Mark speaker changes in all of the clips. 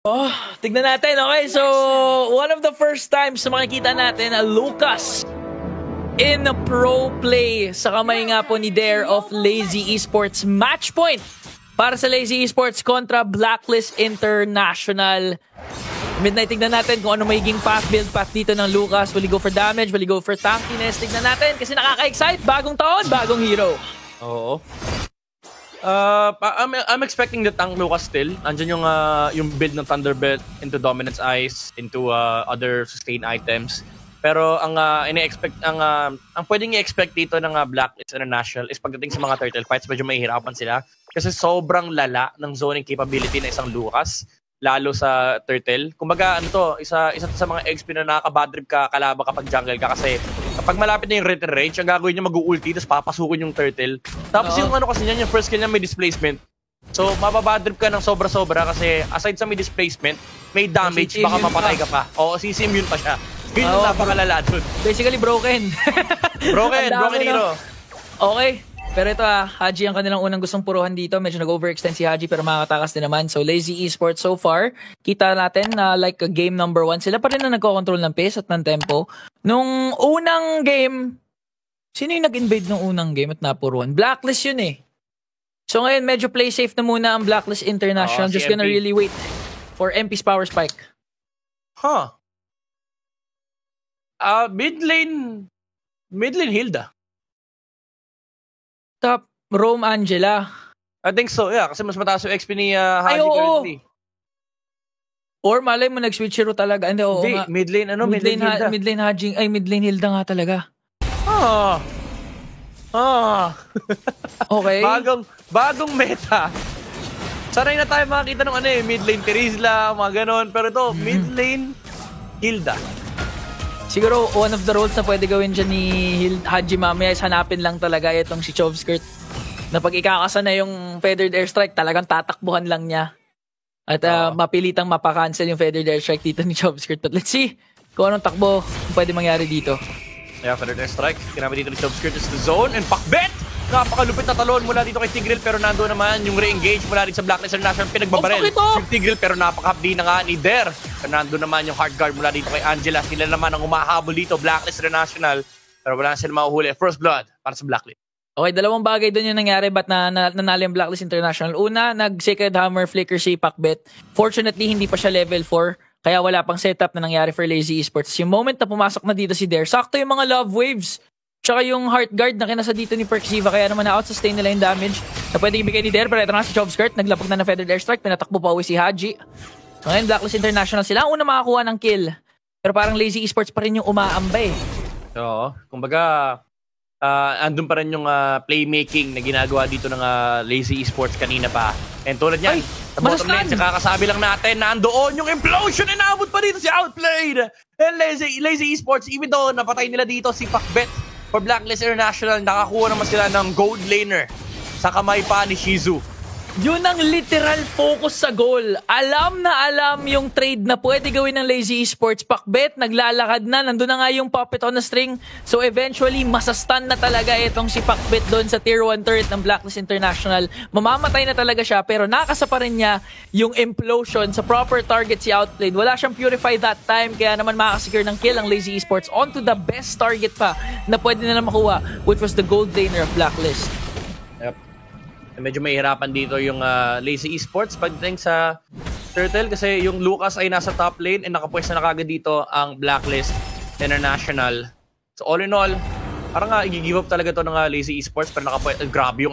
Speaker 1: Oh, tignan natin. Okay, so one of the first times na makikita natin Lucas in a pro play sa kamay nga po ni Dare of Lazy Esports. Match point para sa Lazy Esports kontra Blacklist International. Midnight, tignan natin kung ano magiging build path dito ng Lucas. Will he go for damage? Will he go for tankiness? Tignan natin kasi nakaka-excite. Bagong taon, bagong hero.
Speaker 2: Oo. I'm expecting the tank Lucas still. Andyan yung build ng Thunderbelt into Dominance Ice, into other sustain items. Pero ang pwedeng i-expect dito ng Blacklist International is pagdating sa mga turtle fights, medyo mahihirapan sila. Kasi sobrang lala ng zoning capability na isang Lucas, lalo sa turtle. Kumbaga, isa sa mga XP na nakaka-bad trip ka kalaban kapag jungle ka kasi kapag malapit na yung return range, ang gagawin niya mag-ulti tapos papasukin yung turtle. Tapos yung kasi niyan, yung first kill niya may displacement. So, mababad trip ka ng sobra-sobra kasi aside sa may displacement, may damage, baka mapatay ka pa. Oo, CC-immune pa siya. Yun yung napakalala dun.
Speaker 1: Basically, broken.
Speaker 2: broken hero.
Speaker 1: Okay. Pero ito Haji ang kanilang unang gustong puruhan dito. Medyo nag-overextend si Haji pero makakatakas din naman. So Lazy Esports so far, kita natin na like game number 1, sila pa rin na nagko-control ng pace at ng tempo. Nung unang game, sino yung nag-invade nung unang game at napuruhan? Blacklist yun eh. So ngayon medyo play safe na muna ang Blacklist International. Just gonna really wait for MP's power spike.
Speaker 2: Mid lane Hilda.
Speaker 1: Top Rome Angela.
Speaker 2: I think so, yeah. Kasi mas mataas yung XP ni Haji currently.
Speaker 1: Or malay mo nag-switch hero talaga. Hindi,
Speaker 2: mid lane Hilda.
Speaker 1: Mid lane Haji, mid lane Hilda nga talaga. Okay.
Speaker 2: Bagong meta. Sanay na tayo makakita ng mid lane Terizla, mga ganon. Pero ito, mid lane Hilda.
Speaker 1: Siguro, one of the roles na pwede gawin dyan ni Haji mamaya is hanapin lang talaga itong si Chovskirt. Na pag ikakasa na yung Feathered Airstrike, talagang tatakbuhan lang niya. At mapilitang mapakancel yung Feathered Airstrike dito ni Chovskirt. But let's see kung anong takbo pwede mangyari dito.
Speaker 2: Yeah, Feathered Airstrike. Kinamit dito ni Chovskirt is the zone. And pakbet! Napakalupit na talon mula dito kay Tigreal pero nando naman yung re-engage mula dito sa Blacklist International pinagbabarel. Yung Tigreal pero napakahapdi na nga ni Dare. Nando naman yung hard guard mula dito kay Angela. Sila naman ang umahabol dito, Blacklist International. Pero wala na sila mahuhuli. First blood para sa Blacklist.
Speaker 1: Okay, dalawang bagay doon yung nangyari. Ba't nanalo yung Blacklist International? Una, nag-Sacred Hammer flicker si Pakbet. Fortunately, hindi pa siya level 4. Kaya wala pang setup na nangyari for Lazy Esports. Yung moment na pumasok na dito si Dare, sakto yung mga love waves. Tsaka yung heart guard na kinasa dito ni Perxiva, kaya naman na-out-sustain nila yung damage na pwede ibigay ni Dare. Pero ito na si Chovskirt, naglapag na ng Feathered Airstrike, pinatakbo pa uwi si Haji. Ngayon, Blacklist International sila ang una makakuha ng kill. Pero parang Lazy Esports pa rin yung umaambay.
Speaker 2: Oo, kumbaga, andun pa rin yung playmaking na ginagawa dito ng Lazy Esports kanina pa. And tulad yan, sa bottom lane, kakasabi lang natin na andoon yung implosion, inaabot pa dito si Outplayed. And Lazy Esports, even though napatay nila dito si Pakbet, for Blacklist International, nakakuha naman sila ng gold laner sa kamay pa ni Shizu.
Speaker 1: Yun ang literal focus sa goal. Alam na alam yung trade na pwede gawin ng Lazy Esports. Pakbet, naglalakad na. Nandun na nga yung puppet on the string. So eventually, masastan na talaga itong si Pakbet doon sa tier 1 turret ng Blacklist International. Mamamatay na talaga siya pero nakasa pa rin niya yung implosion sa proper target si Outplayed. Wala siyang purify that time kaya naman makakasecure ng kill ang Lazy Esports onto the best target pa na pwede na makuha, which was the gold laner of Blacklist.
Speaker 2: Yep. Medyo mahihirapan dito yung Lazy Esports pagdating sa turtle kasi yung Lucas ay nasa top lane and nakapwesto na kagad dito ang Blacklist International. So all in all, parang i-give up talaga to ng Lazy Esports pero grabe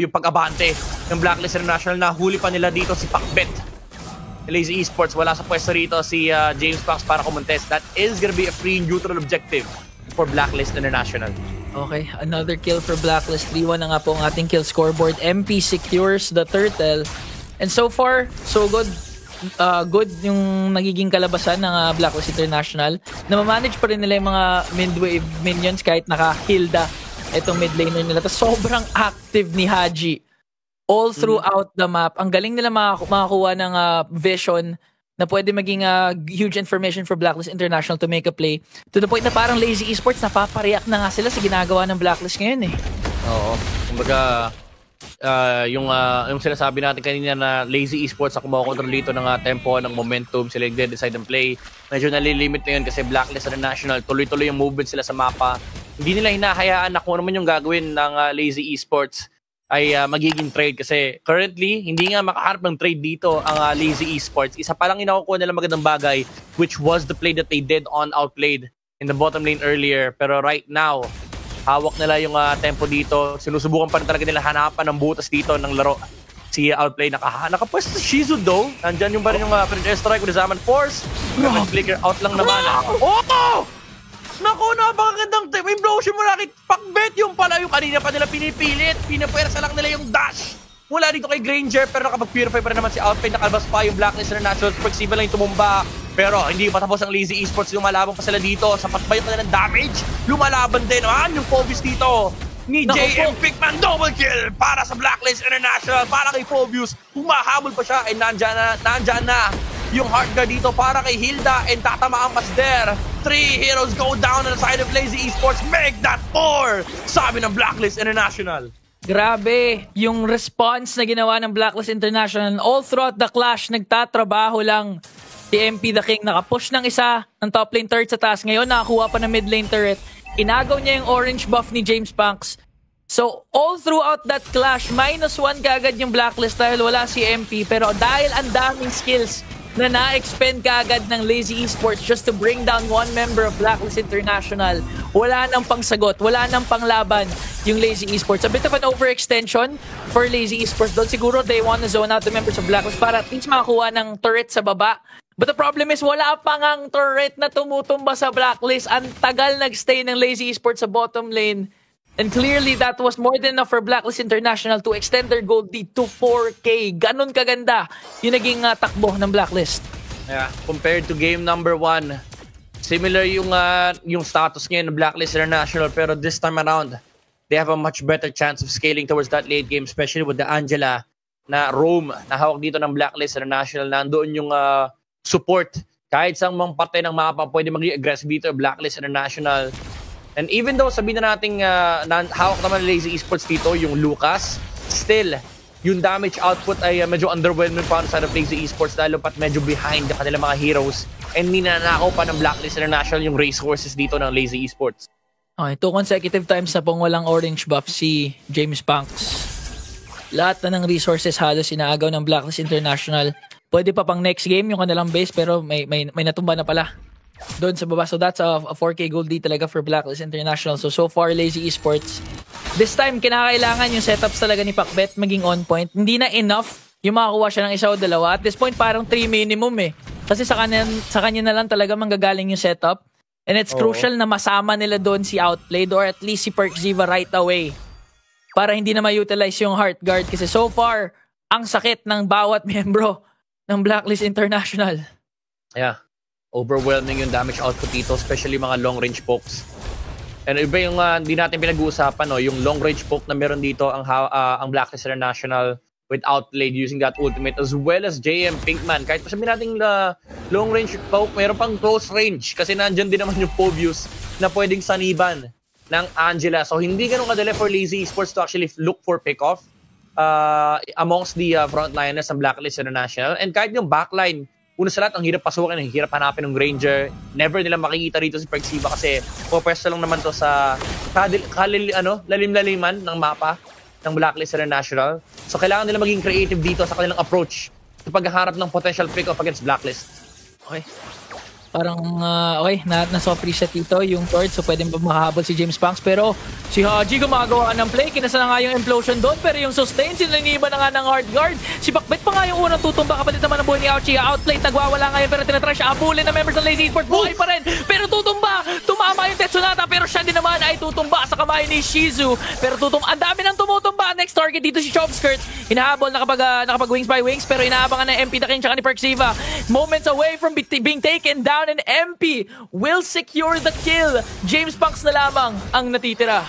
Speaker 2: yung pag-abante ng Blacklist International. Nahuli pa nila dito si Pakbet. Lazy Esports wala sa pwesto rito si James Fox para kumontest. That is gonna be a free neutral objective for Blacklist International.
Speaker 1: Okay, another kill for Blacklist. 3-1 na nga po ang ating kill scoreboard. MP secures the turtle. And so far, so good. Good yung nagiging kalabasan ng Blacklist International. Na-manage pa rin nila yung mga mid-wave minions kahit naka-Hilda itong mid laner nila. Tapos sobrang active ni Haji all throughout the map. Ang galing nila makakuha ng vision na pwede maging huge information for Blacklist International to make a play. To the point na parang Lazy Esports, napapareact na nga sila sa ginagawa ng Blacklist ngayon eh.
Speaker 2: Oo. Kumbaga, yung sinasabi natin kanina na lazy esports sa kumokontrol dito ng tempo, ng momentum, sila yung decide and play. Medyo nalilimit na yun kasi Blacklist International, tuloy-tuloy yung movement sila sa mapa. Hindi nila hinahayaan na kung ano man yung gagawin ng lazy esports ay magiging trade kasi currently, hindi nga makaharap ng trade dito ang lazy esports. Isa pa lang inakukuha nila magandang bagay, which was the play that they did on Outplayed in the bottom lane earlier. Pero right now, hawak nila yung tempo dito. Sinusubukan pa rin talaga nila hanapan ng butas dito ng laro. Si Outplay nakapwesto si Shizu though. Nandyan yung pa rin yung French strike with the Zaman Force. Flicker out lang naman. Oh! Naku, napakagandang time. Implosion mo nakit. Pakbet yung pala yung kanina pa nila pinipilit. Pinapwersa lang nila yung dash. Mula dito kay Granger pero nakapag-purify pa rin naman si Outplay. Nakalabas pa yung Blacklist International. Perxiva lang yung tumumba. Pero hindi pa tapos ang lazy esports. Lumalaban pa sila dito. Sapat ba yung kanilang damage? Lumalaban din naman yung Phobius dito. Ni JM Pickman double kill para sa Blacklist International. Para kay Phobius. Humahabol pa siya. And nandyan na yung hard guard dito para kay Hilda. And tatamaan mas there. 3 heroes go down on the side of lazy esports. Make that 4! Sabi ng Blacklist International.
Speaker 1: Grabe, yung response na ginawa ng Blacklist International all throughout the clash, nagtatrabaho lang. Si MP the King nakapush ng isa ng top lane turret sa taas. Ngayon nakakuha pa ng mid lane turret. Inagaw niya yung orange buff ni James Punks. So all throughout that clash, -1 kagad yung Blacklist dahil wala si MP. Pero dahil ang daming skills na na-expend kaagad ng lazy esports just to bring down one member of Blacklist International, wala nang pangsagot, wala nang panglaban yung lazy esports. A bit of an overextension for lazy esports doon. Siguro they want to zone out the members of Blacklist para at least makakuha ng turret sa baba. But the problem is, wala pa ngang turret na tumutumba sa Blacklist. Ang tagal nagstay ng lazy esports sa bottom lane. And clearly, that was more than enough for Blacklist International to extend their gold lead to 4K. Ganon kaganda yung naging takbo ng Blacklist.
Speaker 2: Yeah, compared to game number 1, similar yung status ngayon ng Blacklist International. Pero this time around, they have a much better chance of scaling towards that late game, especially with the Angela na roam na hawak dito ng Blacklist International. Nandoon yung support. Kahit sa mga parte ng mapa, pwede maging aggressive dito Blacklist International. And even though sabihin na natin hawak naman ng lazy esports dito, yung Lucas, still, yung damage output ay medyo underwhelming pa sa lazy esports dahil pat medyo behind the kanilang mga heroes. And ninanakaw pa ng Blacklist International yung racehorses dito ng lazy esports.
Speaker 1: Okay, 2 consecutive times na pong walang orange buff si James Punks. Lahat na ng resources halos inaagaw ng Blacklist International. Pwede pa pang next game yung kanilang base pero may natumba na pala doon sa baba. So that's a 4K gold lead talaga for Blacklist International. So far, lazy esports. This time, kinakailangan yung setups talaga ni Pakbet maging on point. Hindi na enough yung makakuha siya ng isa o dalawa. At this point, parang 3 minimum eh. Kasi sa kanya na lang talaga manggagaling yung setup. And it's crucial na masama nila doon si Outplayed or at least si Perxiva right away. Para hindi na ma-utilize yung Heart Guard. Kasi so far, ang sakit ng bawat membro ng Blacklist International.
Speaker 2: Yeah. Overwhelming yung damage output dito, especially mga long-range pokes. And iba yung hindi natin pinag-uusapan, no? Yung long-range poke na meron dito ang Blacklist International with Outplayed using that ultimate as well as JM Pinkman. Kahit pa sabihin natin long-range poke, meron pang close range kasi nandyan din naman yung Phobius na pwedeng saniban ng Angela. So hindi ganun kadali for lazy esports to actually look for pick-off amongst the frontliners ng Blacklist International. And kahit yung backline, una sa lahat, ang hirap pasukin, ang hirap hanapin ng Granger. Never nila makikita rito si Perxiva kasi pupwesto lang naman to sa lalim-laliman ng mapa ng Blacklist International. So kailangan nila maging creative dito sa kanilang approach sa paghaharap ng potential pick-off against Blacklist.
Speaker 1: Okay. Parang, okay, na-soft reset dito yung Lord, so pwedeng makahabol si James Punks. Pero si Haji gumagawa ng play, kinasa na nga yung implosion doon, pero yung sustain, sinaniba na nga ng hard guard. Si Pakbet pa nga yung unang tutumba, kapalit naman ng buhay ni Ouchie. Outplay, nagwawala ngayon, pero tinatry siya abulin na members ng Lazy Esports. Buhay pa rin, pero tutumba, tumama yung Tetsunata, pero siya din naman ay tutumba sa kamay ni Shizu. Pero ang dami nang tumutumba. Next target dito si Chopskirt. Hinahabol, nakapag wings by wings, pero inaabangan ng MP the King tsaka ni Perxiva. Moments away from being taken down, and MP will secure the kill. James Punks na lamang ang natitira.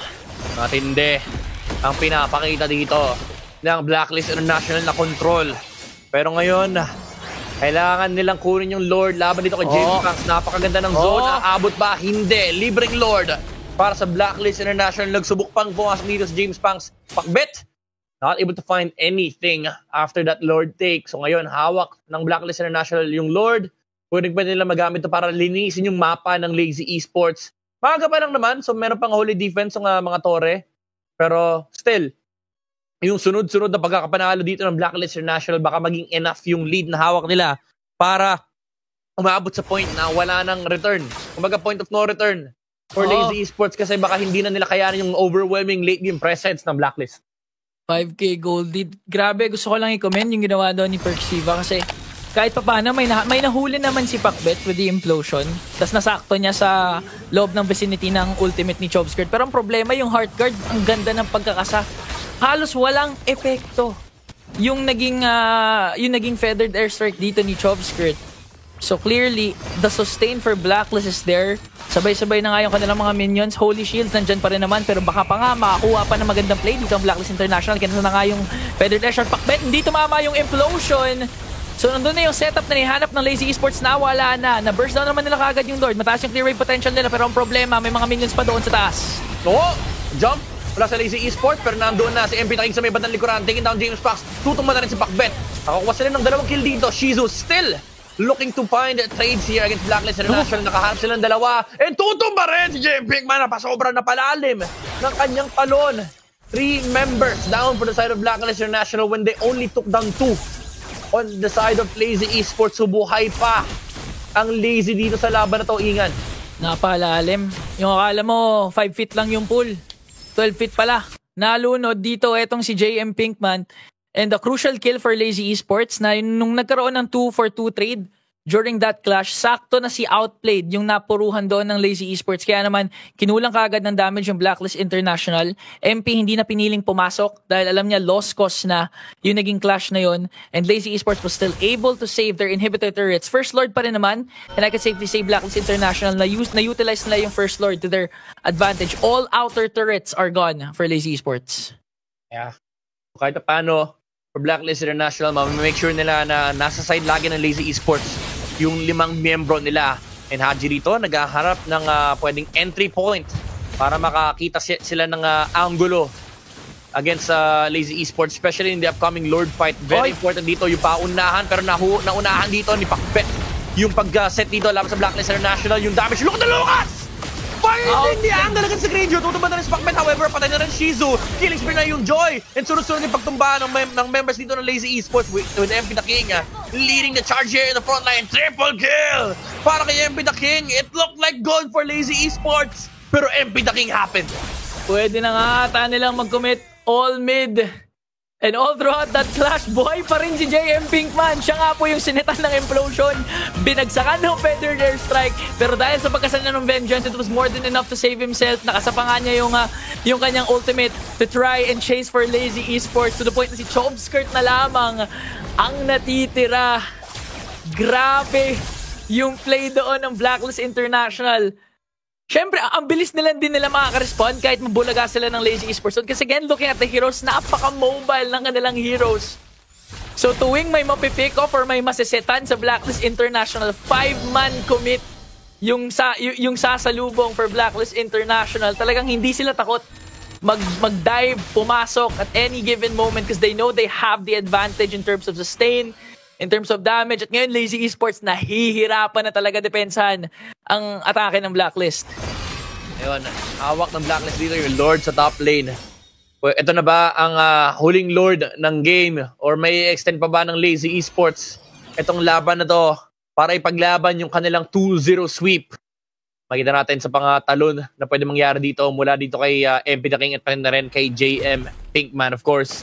Speaker 2: Matindi ang pinapakita dito ng Blacklist International na control. Pero ngayon, kailangan nilang kunin yung Lord laban dito kay James Punks. Napakaganda ng zone. Aabot ba? Hindi. Libreng Lord para sa Blacklist International. Nagsubok pang pumasok dito si James Punks. Pakbet Not able to find anything after that Lord take. So ngayon, hawak ng Blacklist International yung Lord. Pwede nila magamit ito para linisin yung mapa ng Lazy Esports. Maaga pa lang naman, so meron pang holy defense ng mga tore. Pero still, yung sunod-sunod na pagkakapanalo dito ng Blacklist International, baka maging enough yung lead na hawak nila para umabot sa point na wala nang return. Kumbaga point of no return for Lazy Esports kasi baka hindi na nila kayanin yung overwhelming late game presence ng Blacklist.
Speaker 1: 5K gold lead. Grabe, gusto ko lang i-comment yung ginawa doon ni Perksiva kasi kahit pa paano, may nahuli naman si Pacbet with the implosion. Tapos nasakto niya sa loob ng vicinity ng ultimate ni Chobskirt. Pero ang problema, yung heart guard, ang ganda ng pagkakasa. Halos walang epekto yung naging feathered airstrike dito ni Chobskirt. So clearly, the sustain for Blacklist is there. Sabay-sabay na nga yung kanilang mga minions. Holy Shields nandyan pa rin naman. Pero baka pa nga makakuha pa ng magandang play dito ang Blacklist International. Kaya na nga yung feathered airstrike. Pacbet, hindi tumama yung implosion. So nandun na yung setup na nihanap ng Lazy Esports na wala na. Na-burst down naman nila kagad yung Lord. Mataas yung clear wave potential nila pero ang problema, may mga minions pa doon sa taas.
Speaker 2: Oo, jump wala sa Lazy Esports pero nandoon na si MP Taking sa may bandang likuran. Taking down James Fox. Tutumba na rin si Pacbet. Nakakuha sila ng 2 kill dito. Shizu still looking to find trades here against Blacklist International. Nakaharap sila ng 2. And tutumba rin si JM Pinkman na pasobra na palalim ng kanyang talon. 3 members down for the side of Blacklist International when they only took down 2. On the side of Lazy Esports, subuhay pa ang Lazy dito sa laban na to, Ingan.
Speaker 1: Napalalim. Yung akala mo, 5 feet lang yung pool. 12 feet pala. Nalunod dito etong si JM Pinkman. And the crucial kill for Lazy Esports na nung nagkaroon ng 2-for-2 trade during that clash, sakto na si Outplayed yung napuruhan doon ng Lazy Esports. Kaya naman, kinulang kaagad ng damage yung Blacklist International. MP hindi na piniling pumasok dahil alam niya lost cause na yung naging clash na yun. And Lazy Esports was still able to save their inhibitor turrets. First Lord pa rin naman. And I can safely say Blacklist International na-utilize nila yung First Lord to their advantage. All outer turrets are gone for Lazy Esports.
Speaker 2: Yeah. Kahit pa paano, for Blacklist International, make sure nila na nasa side lagi ng Lazy Esports yung 5 miyembro nila. And Haji rito naghaharap ng pwedeng entry point para makakita sila ng angulo against Lazy Esports, especially in the upcoming Lord fight. Very important dito yung paunahan, pero naunahan dito ni Pacbet yung pag-set dito laban sa Blacklist International. Yung damage, look at the Lucas! Finding the angle agad sa Greyjoy. Tutumba na rin si Pacbet. However, patay na rin Shizu. Killing spree na yung Joy. And sunod-sunod yung pagtumba ng members dito ng Lazy Esports with MP the King leading the charge here in the front line. Triple kill para kay MP the King. It looked like gold for Lazy Esports. Pero MP the King happened.
Speaker 1: Pwede na nga ata nilang mag-commit all mid. And all throughout that clash, buhay pa rin si JM Pinkman. Siya nga po yung sinitan ng implosion. Binagsakan ng feathered airstrike. Pero dahil sa pagkasal niya ng vengeance, it was more than enough to save himself. Nakasapa nga niya yung kanyang ultimate to try and chase for Lazy Esports to the point na si Chobskirt na lamang ang natitira. Grabe yung play doon ng Blacklist International. Siyempre, ang bilis din nila makaka-respond kahit mabulaga sila ng Lazy Esports. Kasi again, looking at the heroes, napaka-mobile ng kanilang heroes. So tuwing may mapipick off or may masisetan sa Blacklist International, 5-man commit yung sasalubong for Blacklist International. Talagang hindi sila takot mag-dive, pumasok at any given moment because they know they have the advantage in terms of sustain, in terms of damage. At ngayon, Lazy Esports nahihirapan na talaga depensahan ang atake ng Blacklist.
Speaker 2: Ayun, hawak ng Blacklist dito yung Lord sa top lane. Ito na ba ang huling Lord ng game? Or may extend pa ba ng Lazy Esports itong laban na to para ipaglaban yung kanilang 2-0 sweep? Makita natin sa pangatalon na pwede mangyari dito mula dito kay MP the King at na rin kay JM Pinkman, of course.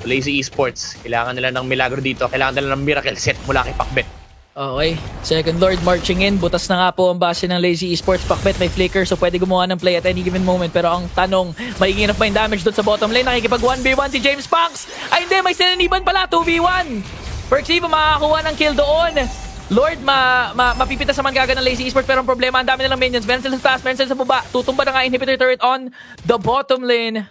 Speaker 2: Lazy Esports, kailangan nila ng milagro dito. Kailangan nila ng miracle set mula kay Pacbet.
Speaker 1: Okay, second Lord marching in. Butas na nga po ang base ng Lazy Esports. Pacbet may flicker so pwede gumawa ng play at any given moment. Pero ang tanong, magiging enough ba yung damage doon sa bottom lane? Nakikipag 1v1 si James Punks. Ay hindi, may sinaniban pala, 2v1. Perksiva makakakuha ng kill doon. Lord, mapipitas naman kagad ng Lazy Esports pero ang problema, ang dami nilang minions. Meron sa taas, meron sa baba. Tutumba na nga inhibitor turret on the bottom lane.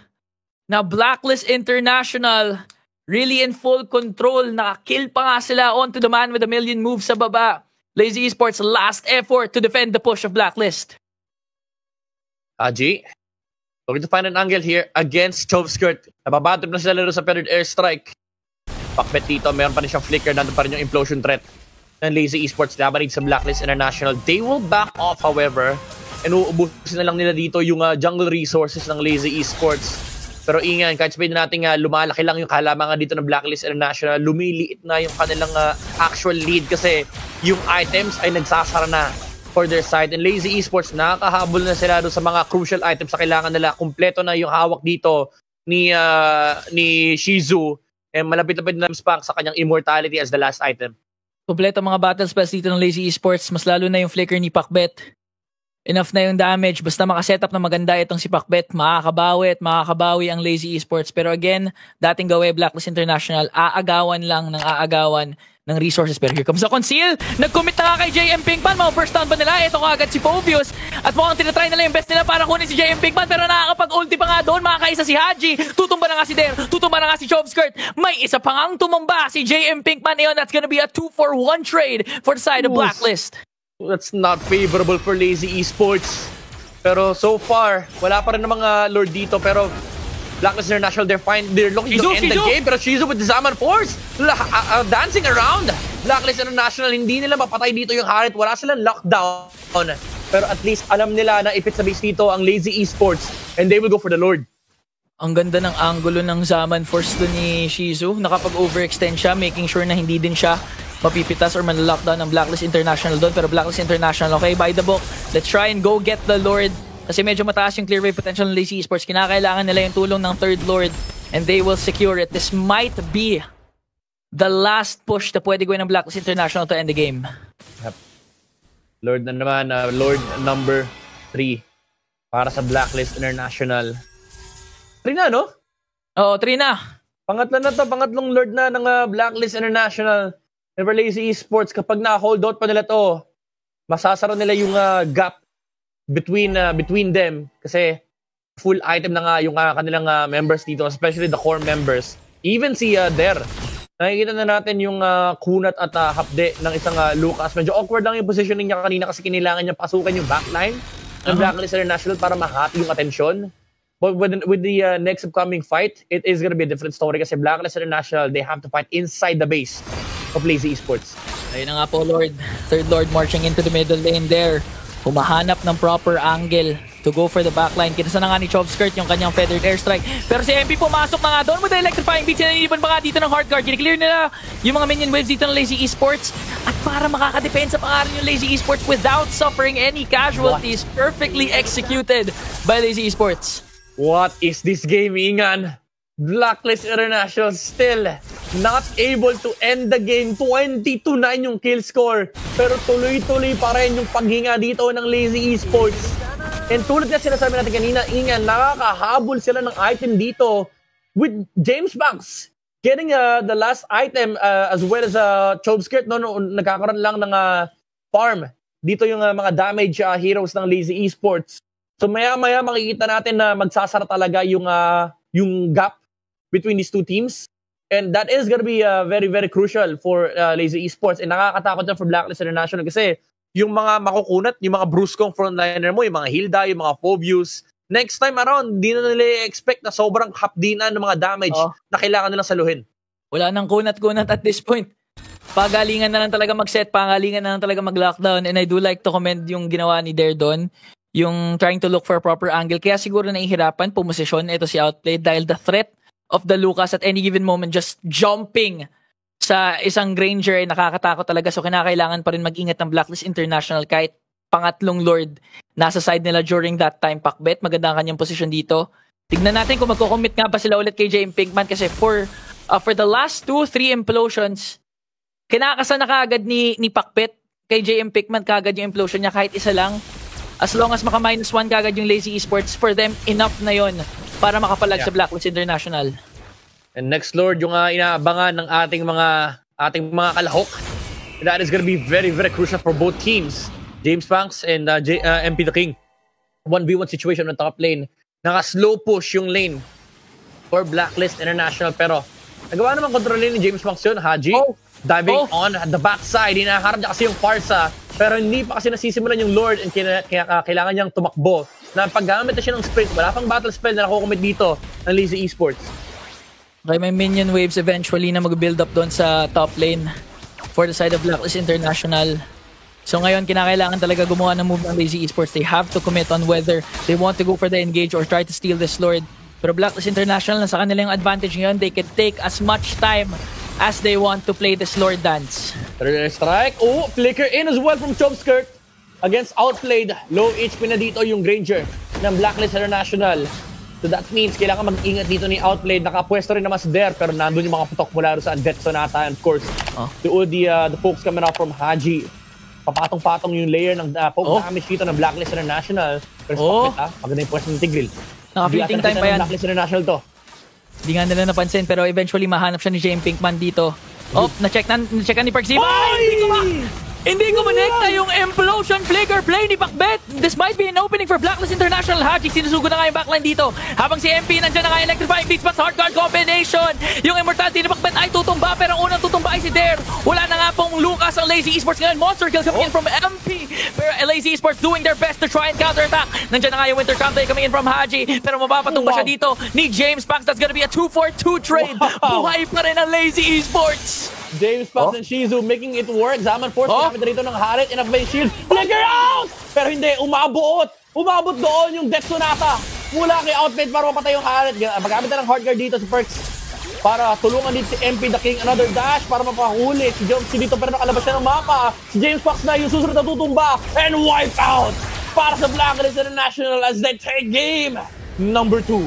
Speaker 1: Na Blacklist International really in full control. Nakakill pa nga sila onto the man with a million moves sa baba. Lazy Esports last effort to defend the push of Blacklist.
Speaker 2: Haji, Looking to find an angle here against Chovskirt. Nababatip na sila sa paired airstrike. Pakbet dito, meron pa rin siyang flicker. Nandun pa rin yung implosion threat ng Lazy Esports. Laban sa Blacklist International. They will back off, however. And uubusin na lang nila dito yung jungle resources ng Lazy Esports. Pero ingan, kahit sabihin natin lumalaki lang yung kalamangan dito ng Blacklist International, lumiliit na yung kanilang actual lead kasi yung items ay nagsasara na for their side. And Lazy Esports, nakakahabol na sila doon sa mga crucial items na kailangan nila. Kumpleto na yung hawak dito ni Shizu. And malapit-lapit na Spank sa kanyang immortality as the last item.
Speaker 1: Kumpleto mga battle spells dito ng Lazy Esports. Mas lalo na yung flicker ni Pakbet. Enough na yung damage. Basta makasetup na maganda itong si Pakbet, makakabawi ang Lazy Esports. Pero again, dating gawe Blacklist International, aagawan lang ng aagawan ng resources. Pero here comes the conceal. Nag-commit na nga kay JM Pinkman. Mga first down ba nila? Ito agad si Phobius. At mukhang tinatry nila yung best nila para kunin si JM Pinkman. Pero nakakapag-ulti pa nga doon. Makakaisa si Haji. Tutumba na nga si Dare. Tutumba na nga si Chovskirt. May isa pa ngang tumamba si JM Pinkman. Ngayon, that's gonna be a 2-for-1 trade for the side of Blacklist.
Speaker 2: That's not favorable for Lazy Esports. Pero so far, wala pa rin ng mga Lord dito. Pero Blacklist International, they're looking to end the game. Pero Shizu with the Zaman Force, dancing around. Blacklist International, hindi nila mapatay dito yung Harit. Wala silang lockdown. Pero at least alam nila na if it's a base dito ang Lazy Esports and they will go for the Lord.
Speaker 1: Ang ganda ng angulo ng Zaman Force doon ni Shizu. Nakapag-overextend siya, making sure na hindi din siya mapipitas or man-lockdown ng Blacklist International doon. Pero Blacklist International, okay, by the book. Let's try and go get the Lord. Kasi medyo mataas yung clear wave potential ng Lazy Esports. Kinakailangan nila yung tulong ng third Lord and they will secure it. This might be the last push na pwede gawin ng Blacklist International to end the game.
Speaker 2: Yep. Lord na naman, Lord number 3 para sa Blacklist International. 3 na, no?
Speaker 1: Oo, 3 na.
Speaker 2: Pangatlong Lord na ng Blacklist International. Never Lazy Esports, kapag na-hold out pa nila to, masasara nila yung gap between them kasi full item na nga yung kanilang members dito, especially the core members. Even si Der, nakikita na natin yung kunat at hapde ng isang Lucas. Medyo awkward lang yung positioning niya kanina kasi kailangan niya pasukan yung backline ng Blacklist International para mahati yung atensyon. But with the next upcoming fight, it is gonna be a different story kasi Blacklist International, they have to fight inside the base of Lazy Esports.
Speaker 1: Ayun na nga po, Lord. Third Lord marching into the middle lane there. Humahanap ng proper angle to go for the backline. Kinasa na nga ni Chovskirt yung kanyang feathered airstrike. Pero si MP pumasok na nga doon with the electrifying beat. Sinanipan pa nga dito ng hard guard. Kiniklear nila yung mga minion waves dito ng Lazy Esports. At para makakadepensa pa nga rin yung Lazy Esports without suffering any casualties. Perfectly executed by Lazy Esports.
Speaker 2: What is this game, Ingan? Blacklist International still not able to end the game. 20-9 yung kill score. Pero tuloy-tuloy pa rin yung paghinga dito ng Lazy Esports. And tulad na sinasabi natin kanina, Ingan, nakakahabol sila ng item dito with James Banks getting the last item as well as Chovskirt. No, nagkakaroon lang ng farm. Dito yung mga damage heroes ng Lazy Esports. So maya-maya makikita natin na magsasara talaga yung gap between these two teams. And that is gonna be very, very crucial for Lazy Esports. And nakakatakot na for Blacklist International kasi yung mga makukunat, yung mga bruskong frontliner mo, yung mga Hilda, yung mga Phobius, next time around, di na nila expect na sobrang hapdinan ng mga damage na kailangan nilang saluhin.
Speaker 1: Wala nang kunat-kunat at this point. Pagalingan na lang talaga mag-set, pagalingan na lang talaga mag-lockdown. And I do like to commend yung ginawa ni Dare doon, yung trying to look for a proper angle. Kaya siguro nahihirapan pumosisyon ito si Outplayed dahil the threat of the Lucas at any given moment just jumping sa isang Granger ay nakakatakot talaga. So kinakailangan pa rin mag-ingat ng Blacklist International kahit pangatlong Lord nasa side nila during that time. Pakbet, maganda ang kanyang posisyon dito. Tignan natin kung magko-commit nga pa sila ulit kay JM Pinkman kasi for the last 2-3 implosions, kinakasa na kaagad ni Pakbet kay JM Pinkman kaagad yung implosion niya kahit isa lang. As long as maka-1- kaagad yung Lazy Esports, for them, enough na yon para makapalag sa Blacklist International.
Speaker 2: And next Lord, yung inaabangan ng ating mga kalahok. That is gonna be very, very crucial for both teams. James Banks and MP the King. 1v1 situation on top lane. Naka-slow push yung lane for Blacklist International. Pero nagawa naman kontrolin ni James Banks yun. Haji, diving on at the backside. Hinaharap niya kasi yung Parsa. Pero hindi pa kasi nasisimulan yung Lord and kailangan niyang tumakbo na paggamit na siya ng sprint, wala pang battle spell na nakukumit dito ng Lazy Esports.
Speaker 1: Okay, may minion waves eventually na mag-build up doon sa top lane for the side of Blacklist International. So ngayon, kinakailangan talaga gumawa ng move ng Lazy Esports. They have to commit on whether they want to go for the engage or try to steal this Lord. Pero Blacklist International, nasa kanila yung advantage ngayon. They can take as much time as they want to play this Lord dance.
Speaker 2: Third strike. Oh, flicker in as well from Chomskirt against Outplayed. Low HP na dito yung Granger ng Blacklist International. So that means kailangan mag-ingat dito ni Outplayed. Nakapwesto rin naman si Der, pero nandun yung mga putok mula sa Death Sonata. And of course, the folks coming out from Haji. Papatong-patong yung layer ng poke damage dito ng Blacklist International. Pero maganda yung pwesto ng Tigreal.
Speaker 1: Naka-fleeting time pa yan.
Speaker 2: Blacklist International to.
Speaker 1: Hindi nga nila napansin, pero eventually mahanap siya ni James Pinkman dito. Oh, na-checkan ni Perxiba. Hindi ko manekta yung Implosion Flicker play ni Pakbet. This might be an opening for Blacklist International. Haji, sinusugod na nga yung backline dito. Habang si MP nandiyan na nga electrifying beats pass hard card combination. Yung Immortality ni Pakbet ay tutumba, pero ang unang tutumba ay si Der. Wala na nga pong Lucas ang Lazy Esports ngayon. Monster kill coming in from MP. Pero Lazy Esports doing their best to try and counterattack. Nandiyan na nga yung Winter Counter coming in from Haji. Pero mapapatumba siya dito ni James Pax. That's gonna be a 2-4-2 trade. Buhay pa rin ang Lazy Esports.
Speaker 2: James Pax and Shizu making it work. Zaman Force gamit rito ng Harit. Enough by shield. Flicker out! Pero hindi, umabot. Umabot doon yung Death Sonata mula kay Outplayed para mapatay yung Harit. Magamit na ng hard guard dito si Perks para tulungan dito si MP the King. Another dash para mapahuli si Jones dito, pero nakalabas siya ng mapa. Si James Pax na yung susunod na tutumba and wipe out para sa Blacklist International as they take game number 2.